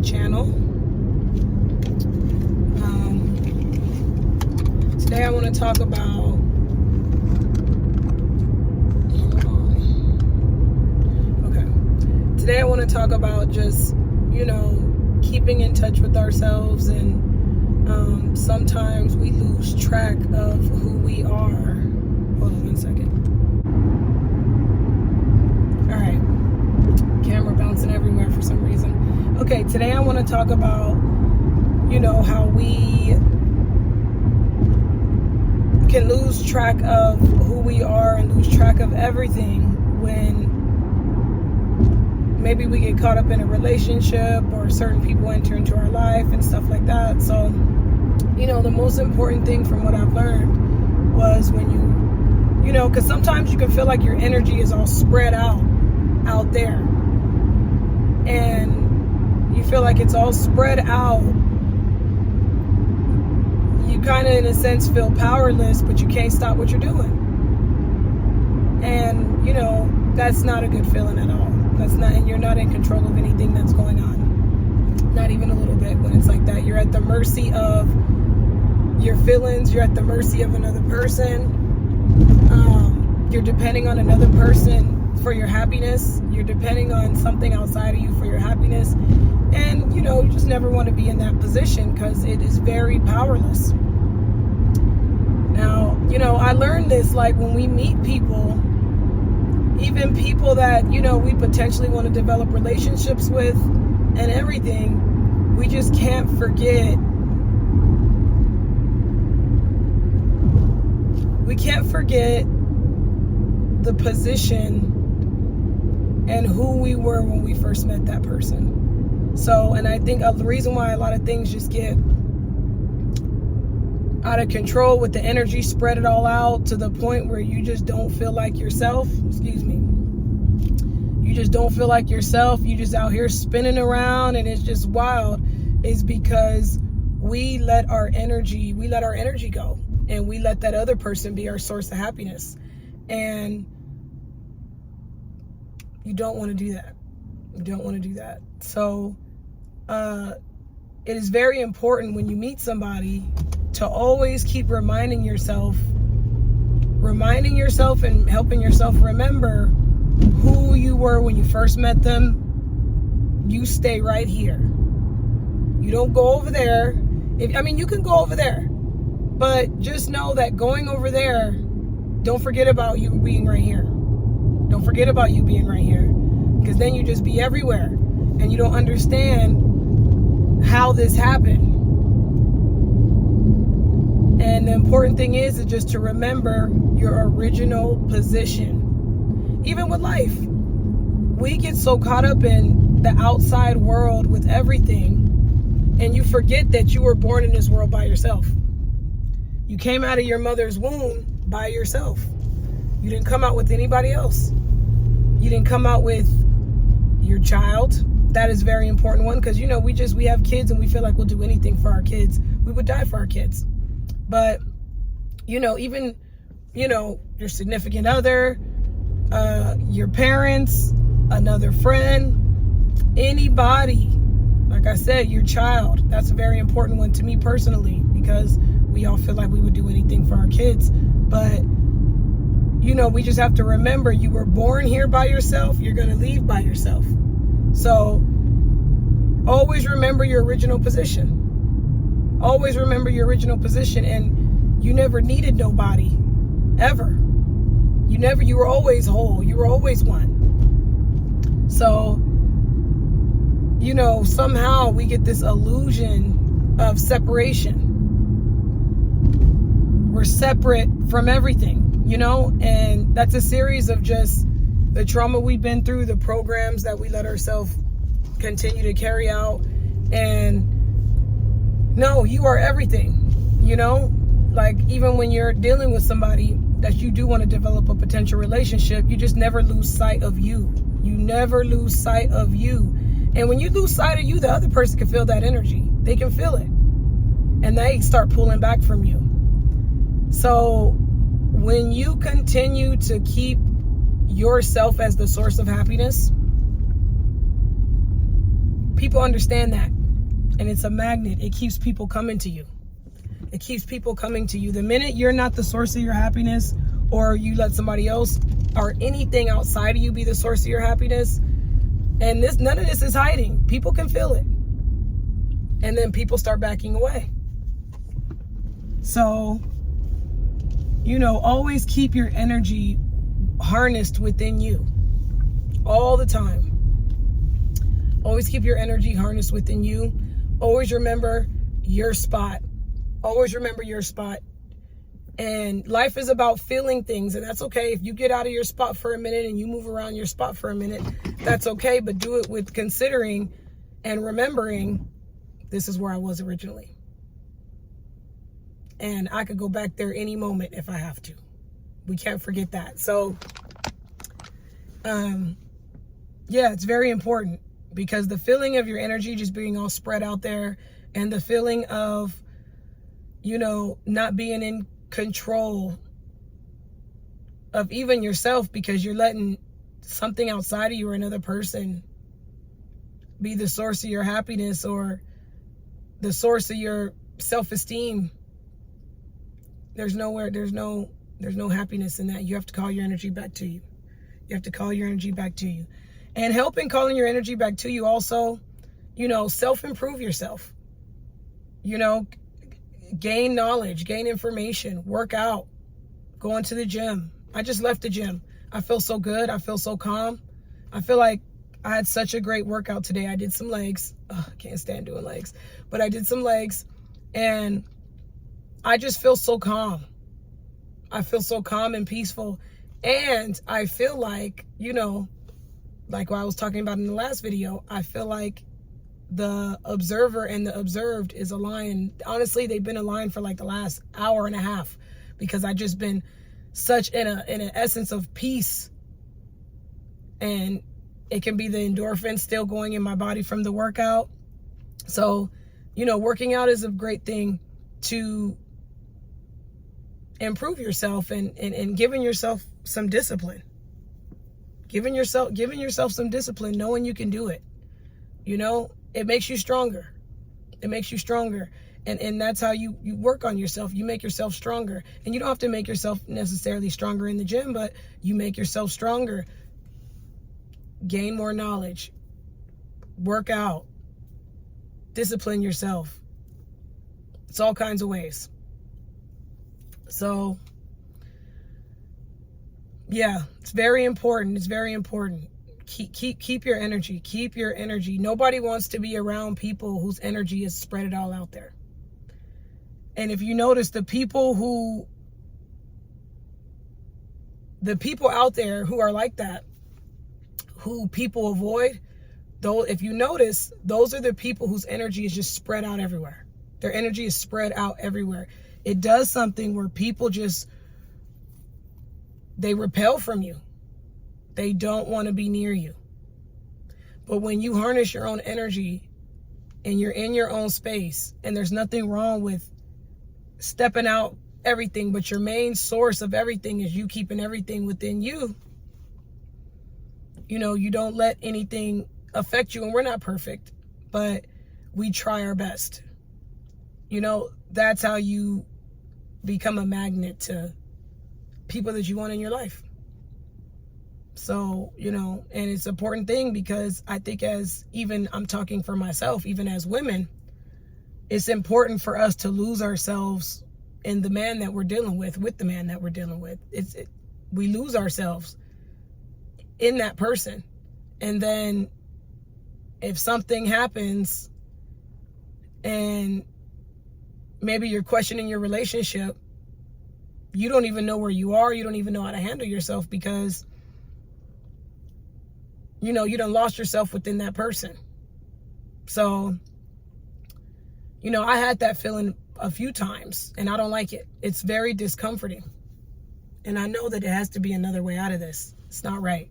the channel. Today I want to talk about Today I want to talk about just, keeping in touch with ourselves, and sometimes we lose track of who we are. Hold on one second. All right. Camera bouncing everywhere for some reason. Okay, today I want to talk about, how we can lose track of who we are and lose track of everything when maybe we get caught up in a relationship or certain people enter into our life and stuff like that. So, the most important thing from what I've learned was when you, because sometimes you can feel like your energy is all spread out there. And you feel like it's all spread out. You kind of, in a sense, feel powerless, but you can't stop what you're doing. And, that's not a good feeling at all. That's not, and you're not in control of anything that's going on. Not even a little bit when it's like that. You're at the mercy of your feelings. You're at the mercy of another person. You're depending on another person for your happiness. You're depending on something outside of you for your happiness. And, you just never want to be in that position because it is very powerless. Now, I learned this, like, when we meet people, even people that, we potentially want to develop relationships with and everything, we just can't forget. We can't forget the position and who we were when we first met that person. So, and I think the reason why a lot of things just get out of control with the energy, spread it all out to the point where you just don't feel like yourself. You just don't feel like yourself. You just out here spinning around and it's just wild. Is because we let our energy go, and we let that other person be our source of happiness. And you don't want to do that. You don't want to do that. So it is very important when you meet somebody to always keep reminding yourself and helping yourself remember who you were when you first met them. You stay right here. You don't go over there. You can go over there, but just know that going over there, don't forget about you being right here. Don't forget about you being right here, because then you just be everywhere and you don't understand how this happened. And the important thing is just to remember your original position. Even with life, we get so caught up in the outside world with everything, and you forget that you were born in this world by yourself. You came out of your mother's womb by yourself. You didn't come out with anybody else. You didn't come out with your child. That is a very important one, because, we have kids and we feel like we'll do anything for our kids. We would die for our kids. But, even, your significant other, your parents, another friend, anybody, like I said, your child, that's a very important one to me personally, because we all feel like we would do anything for our kids. But, we just have to remember, you were born here by yourself. You're going to leave by yourself. So always remember your original position. Always remember your original position. And you never needed nobody, ever. You were always whole. You were always one. So, somehow we get this illusion of separation. We're separate from everything, and that's a series of just the trauma we've been through, the programs that we let ourselves continue to carry out. And no, you are everything, like even when you're dealing with somebody that you do want to develop a potential relationship, you just never lose sight of you. You never lose sight of you. And when you lose sight of you, the other person can feel that energy. They can feel it. And they start pulling back from you. So when you continue to keep yourself as the source of happiness, People understand that. And it's a magnet. It keeps people coming to you. It keeps people coming to you. The minute you're not the source of your happiness, or you let somebody else or anything outside of you be the source of your happiness, and none of this is hiding. People can feel it. And then people start backing away. So, always keep your energy harnessed within you all the time. Always keep your energy harnessed within you. Always remember your spot. Always remember your spot. And life is about feeling things, and that's okay. If you get out of your spot for a minute and you move around your spot for a minute, that's okay, but do it with considering and remembering, this is where I was originally. And I could go back there any moment if I have to. We can't forget that. So, it's very important, because the feeling of your energy just being all spread out there, and the feeling of, not being in control of even yourself, because you're letting something outside of you or another person be the source of your happiness or the source of your self-esteem. There's no happiness in that. You have to call your energy back to you. You have to call your energy back to you. And helping calling your energy back to you also, self-improve yourself. Gain knowledge, gain information, work out, go into the gym. I just left the gym. I feel so good. I feel so calm. I feel like I had such a great workout today. I did some legs. I can't stand doing legs, but I did some legs, and I just feel so calm. I feel so calm and peaceful. And I feel like, like what I was talking about in the last video, I feel like the observer and the observed is aligned. Honestly, they've been aligned for like the last hour and a half, because I just been such in an essence of peace. And it can be the endorphins still going in my body from the workout. So, working out is a great thing to improve yourself, and giving yourself some discipline. Giving yourself some discipline, knowing you can do it. It makes you stronger. It makes you stronger. And that's how you work on yourself. You make yourself stronger. And you don't have to make yourself necessarily stronger in the gym, but you make yourself stronger. Gain more knowledge. Work out. Discipline yourself. It's all kinds of ways. So, it's very important. It's very important. Keep your energy. Keep your energy. Nobody wants to be around people whose energy is spread it all out there. And if you notice, the people out there who are like that, who people avoid, though, if you notice, those are the people whose energy is just spread out everywhere. Their energy is spread out everywhere. It does something where people they repel from you. They don't want to be near you. But when you harness your own energy and you're in your own space, and there's nothing wrong with stepping out everything, but your main source of everything is you keeping everything within you. You don't let anything affect you, and we're not perfect, but we try our best. That's how you become a magnet to people that you want in your life. So, and it's an important thing, because I think I'm talking for myself, even as women, it's important for us to lose ourselves in the man that we're dealing with the man that we're dealing with. We lose ourselves in that person. And then if something happens and maybe you're questioning your relationship, you don't even know where you are. You don't even know how to handle yourself, because you done lost yourself within that person. So, I had that feeling a few times, and I don't like it. It's very discomforting. And I know that it has to be another way out of this. It's not right.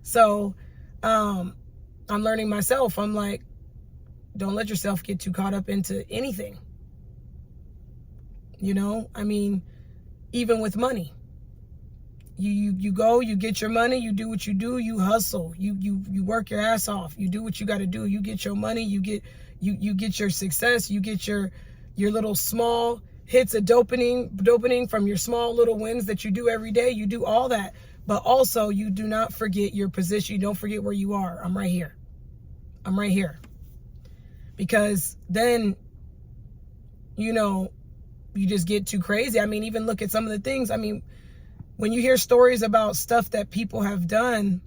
So, I'm learning myself. I'm like, don't let yourself get too caught up into anything. Even with money. You go, you get your money, you do what you do, you hustle, you work your ass off, you do what you got to do, you get your money, you get your success, you get your little small hits of dopamine from your small little wins that you do every day. You do all that, but also you do not forget your position. You don't forget where you are. I'm right here. I'm right here. Because then, you just get too crazy. I mean, even look at some of the things. I mean, when you hear stories about stuff that people have done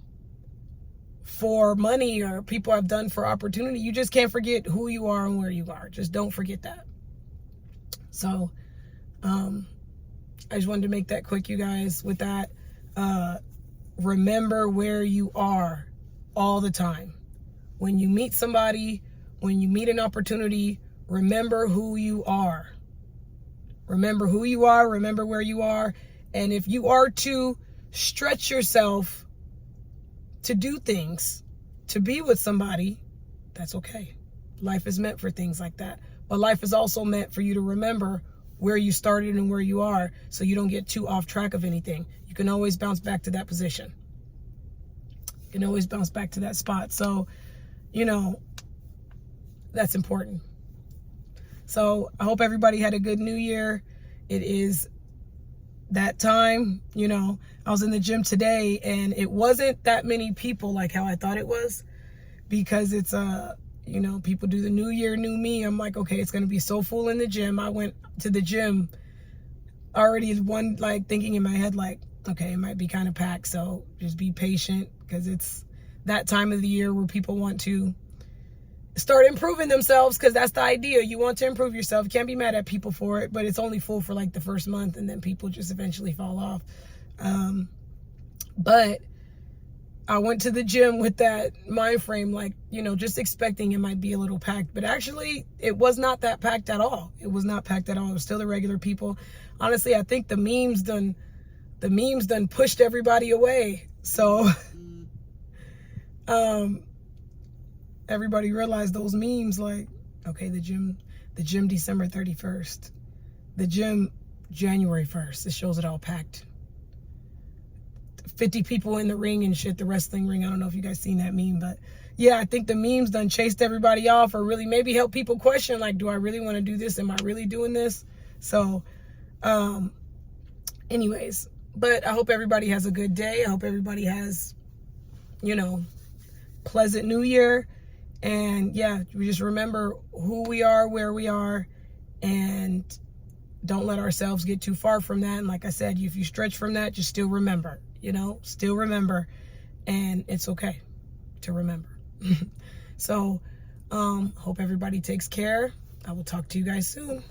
for money or people have done for opportunity, you just can't forget who you are and where you are. Just don't forget that. So, I just wanted to make that quick, you guys, with that. Remember where you are all the time. When you meet somebody, when you meet an opportunity, remember who you are. Remember who you are, remember where you are. And if you are to stretch yourself to do things, to be with somebody, that's okay. Life is meant for things like that. But life is also meant for you to remember where you started and where you are, so you don't get too off track of anything. You can always bounce back to that position. You can always bounce back to that spot. So, that's important. So I hope everybody had a good New Year. It is that time. I was in the gym today and it wasn't that many people like how I thought it was, because it's people do the New Year, new me. I'm like, okay, it's going to be so full in the gym. I went to the gym already thinking in my head, like, okay, it might be kind of packed. So just be patient, because it's that time of the year where people want to start improving themselves, because that's the idea. You want to improve yourself. You can't be mad at people for it, but it's only full for like the first month, and then people just eventually fall off. But I went to the gym with that mind frame, like, just expecting it might be a little packed, but actually it was not that packed at all. It was not packed at all. It was still the regular people. Honestly, I think the memes done pushed everybody away. So, everybody realized those memes, like, okay, the gym December 31st, the gym January 1st, it shows it all packed. 50 people in the ring and shit, the wrestling ring. I don't know if you guys seen that meme, but yeah, I think the memes done chased everybody off, or really maybe help people question, like, do I really want to do this? Am I really doing this? So, anyways, but I hope everybody has a good day. I hope everybody has, pleasant New Year. And yeah, we just remember who we are, where we are, and don't let ourselves get too far from that. And like I said, if you stretch from that, just still remember, still remember, and it's okay to remember. So, hope everybody takes care. I will talk to you guys soon.